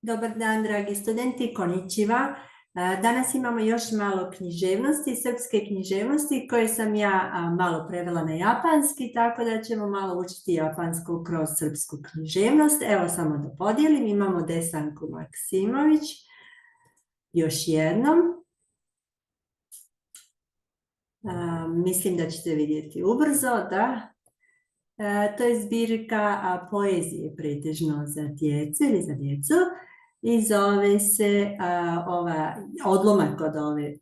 Dobar dan, dragi studenti, konnichiwa. Danas imamo još malo književnosti, srpske književnosti koje sam ja malo prevela na japanski, tako da ćemo malo učiti japansku kroz srpsku književnost. Evo samo da podijelim, imamo Desanku Maksimović, još jednom. Mislim da ćete vidjeti ubrzo, da. To je zbirka poezije pretežno za djecu ili za djecu i zove se, odlomak od ove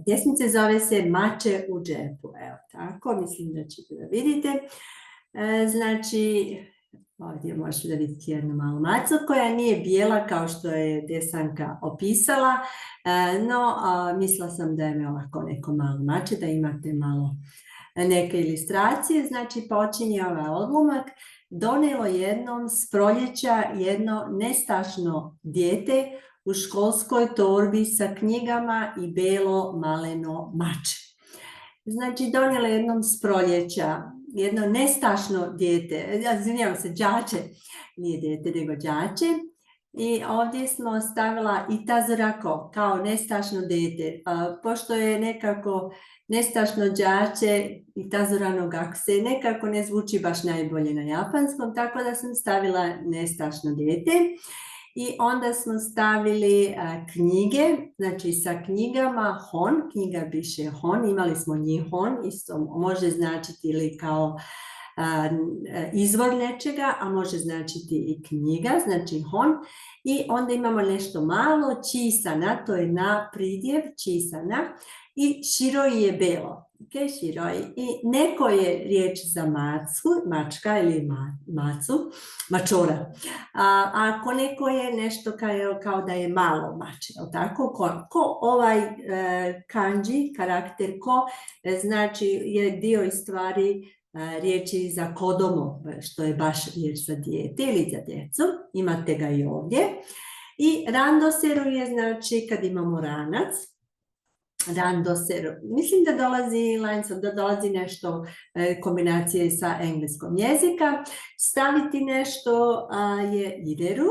pjesmice zove se Mače u džepu. Evo tako, mislim da ćete da vidite. Znači, ovdje možete da vidite jednu malu macu koja nije bijela kao što je Desanka opisala, no mislila sam da je ovako neko malo mače, da imate malo neke ilustracije. Znači počinje ovaj odlomak. Donelo jednom s proljeća jedno nestašno dijete u školskoj torbi sa knjigama i belo maleno mače. Znači donijelo jednom s proljeća jedno nestašno dijete, izvinjavam se, đače, nije dijete nego đače. I ovdje smo stavila itazurako kao nestašno dijete, pošto je nekako nestašno đače itazurano gakuse, nekako ne zvuči baš najbolje na japanskom, tako da sam stavila nestašno dijete. I onda smo stavili knjige, znači sa knjigama hon, knjiga piše hon, imali smo njihon, isto može značiti ili kao izvor nečega, a može značiti i knjiga, znači hon. I onda imamo nešto malo, čisana, to je na pridjev, čisana, i široj je belo. Okay, široj. I neko je riječ za macu, mačka ili macu, mačora. Ako neko je nešto kao da je malo mače, tako? Ko ovaj kanji, karakter ko, znači je dio i stvari riječi za kodomo, što je baš riječ za dijete ili za djecu. Imate ga i ovdje. I randoseru je znači kad imamo ranac. Randoseru. Mislim da dolazi nešto kombinacije sa engleskom jezika. Staviti nešto je ideru.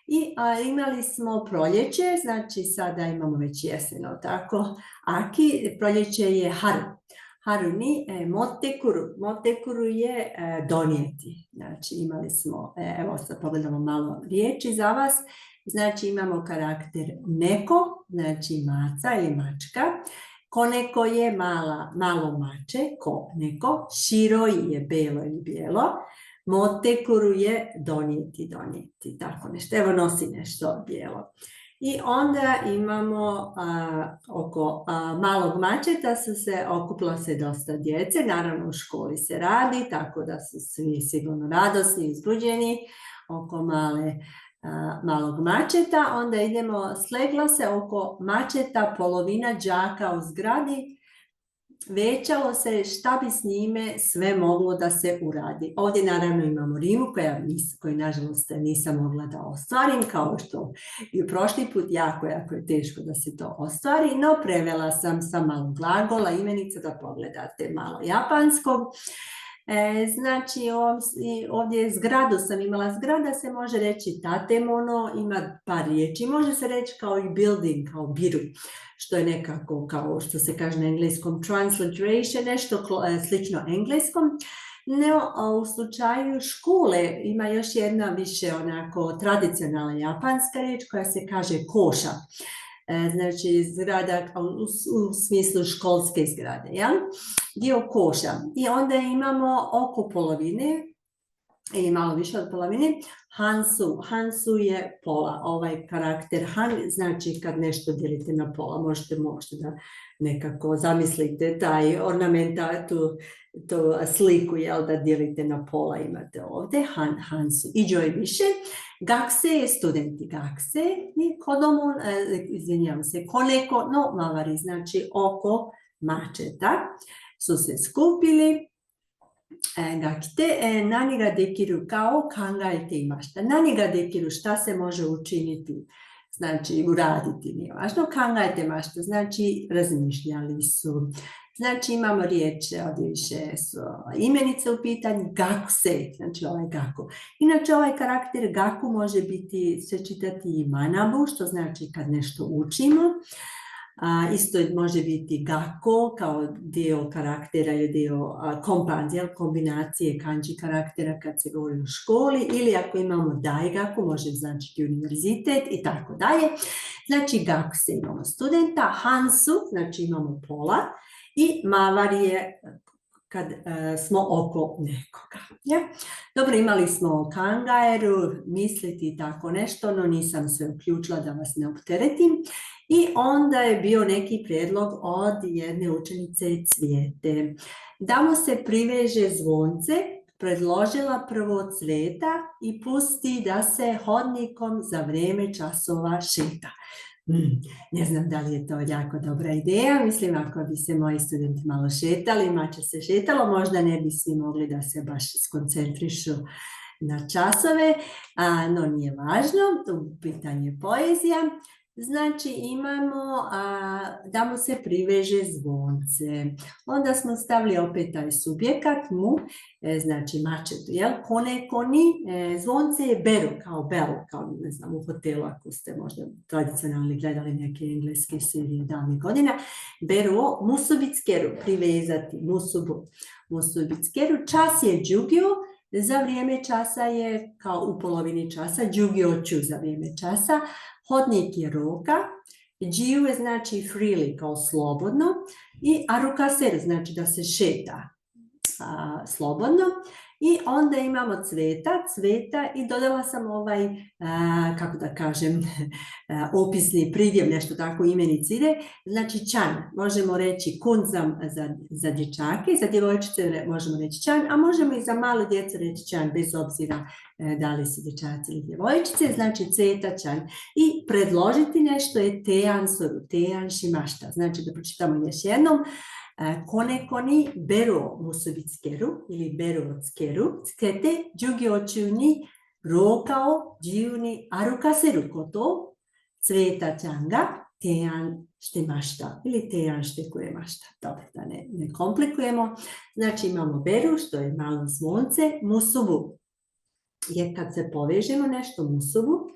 I imali smo proljeće, znači sada imamo već jeseno, tako. Aki, proljeće je haru. Haru ni motekuru. Motekuru je donijeti. Znači imali smo, evo sad pogledamo malo riječi za vas. Znači imamo karakter neko, znači maca ili mačka. Koneko je malo mače, ko neko. Shiroi je belo ili bijelo. Motekuru je donijeti, tako nešto. Evo nosi nešto bijelo. I onda imamo oko malog mačeta okupilo se dosta djece, naravno u školi se radi, tako da su svi sigurno radosni, izbuđeni oko malog mačeta. Onda slegla se oko mačeta polovina đaka u zgradi, većalo se šta bi s njime sve moglo da se uradi. Ovdje naravno imamo rimu koju nažalost nisam mogla da ostvarim, kao što i prošli put jako je teško da se to ostvari, no prevela sam sa malo glagola, imenica da pogledate malo japanskog. Znači ovdje zgradu sam imala, zgrada se može reći tatemono, ima par riječi, može se reći kao i building, kao biru, što je nekako kao što se kaže na engleskom transliteration, nešto slično engleskom. No, u slučaju škole ima još jedna više onako tradicionalna japanska riječ koja se kaže koša. Znači zgrada u smislu školske zgrade, ja? Dio koša. I onda imamo oko polovine, ili malo više od polovine, hansu. Hansu je pola. Ovaj karakter han znači kad nešto dijelite na pola. Možete da nekako zamislite taj ornament, tu sliku, jel, da dijelite na pola, imate ovdje. Hansu. Iđo je više. Gakse je studenti. Gakse i kodomo, izvinjavam se, koneko, no mavari, znači oko mačeta su se skupili. Nani ga dekiru kao kangaete imashita. Nani ga dekiru, šta se može učiniti, znači uraditi, nije važno. Kangaete imashita, znači razmišljali su. Znači imamo riječ, ovdje više su imenice u pitanju, gakusei, znači ovaj gaku. Inače ovaj karakter gaku može biti, se čitati i manabu, što znači kad nešto učimo. Isto može biti gakko kao dio karaktera ili dio kombinacije kanji karaktera kad se govori o školi, ili ako imamo daigaku može značiti univerzitet i tako dalje. Znači gakusei imamo studenta, hansu, znači imamo pola, i mavari je kad smo oko nekoga. Ja? Dobro, imali smo kangaeru, misliti i tako nešto, no nisam sve uključila da vas ne opteretim. I onda je bio neki prijedlog od jedne učenice Cvijete. Da mu se priveže zvonce, predložila prvo Cveta i pusti da se hodnikom za vrijeme časova šeta. Ne znam da li je to jako dobra ideja, mislim ako bi se moji studenti malo šetali, mače se šetalo, možda ne bi svi mogli da se baš skoncentrišu na časove, no nije važno, u pitanju je poezija. Znači imamo da mu se priveže zvonce. Onda smo stavili opet taj subjekat mu, znači mačetu, jel? Kone, koni, zvonce je beru, kao bell, kao ne znam u hotelu ako ste možda tradicionalni gledali neke engleske serije davnih godina. Beru, musubickeru, privezati, musubickeru, čas je džugio, za vrijeme časa je kao u polovini časa, džugioću za vrijeme časa, hodnik je roka, džiu je znači freely, kao slobodno, i arukaser znači da se šeta slobodno. I onda imamo cveta i dodala sam ovaj, kako da kažem, opisni pridjev, nešto tako imenici ide, znači čan, možemo reći kun za dječake, za djevojčice možemo reći čan, a možemo i za malo djecu reći čan, bez obzira da li su dječaci ili djevojčice, znači cveta čan. I predložiti nešto je tean soru, tean shimašta, znači da pročitamo još jednom. Kone ni beru musubickeru ili beru tsukeru, tsukete jugyochu ni roukao jiu ni arukaseru koto Cveta chan ga tean shitemašita ili tean shite kuremašita. Dobro, da ne komplikujemo. Znači imamo beru, što je malo zvonce, musubu je kad se povežemo nešto, musubu.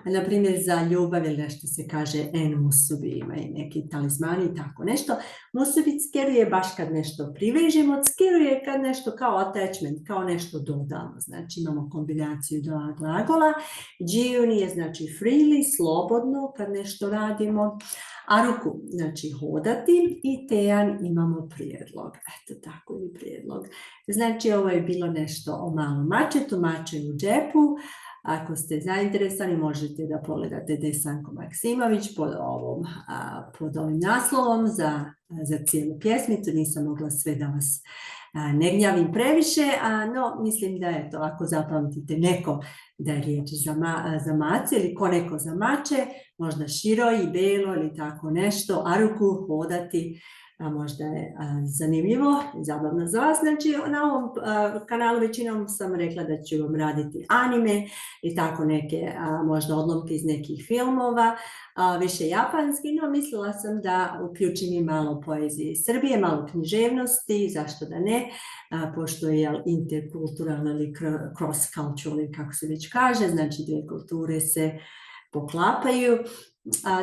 Na primjer, za ljubav ili nešto se kaže en musubi, ima i neki talizmani i tako nešto. Musubi ckeru je baš kad nešto privežemo, ckeru je kad nešto kao attachment, kao nešto dodamo. Znači imamo kombinaciju dva glagola. Jiuni je znači freely, slobodno kad nešto radimo. Aruku, znači hodati, i tean imamo prijedlog. Eto tako je prijedlog. Znači ovo je bilo nešto o malom mačetu, mače u džepu. Ako ste zainteresani, možete da pogledate Desanko Maksimović pod ovim naslovom za cijelu pjesmicu. Nisam mogla sve da vas ne gnjavim previše, no mislim da je to, ako zapamtite neko da je riječ za mace ili ko neko za mače, možda širo i belo ili tako nešto, aruku, hodati, možda je zanimljivo i zabavno za vas. Znači, na ovom kanalu većinom sam rekla da ću vam raditi anime i tako neke možda odlomke iz nekih filmova, više japanski, no mislila sam da uključim i malo poezije iz Srbije, malo književnosti, zašto da ne, pošto je interkulturalno ili cross-cultural, kako se već kaže, znači dvije kulture se poklapaju.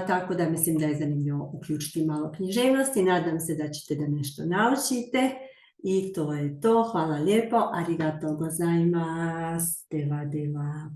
Tako da mislim da je zanimljivo uključiti malo književnosti. Nadam se da ćete da nešto naučite. I to je to. Hvala lijepo. Arigatou gozaimasu. Deva.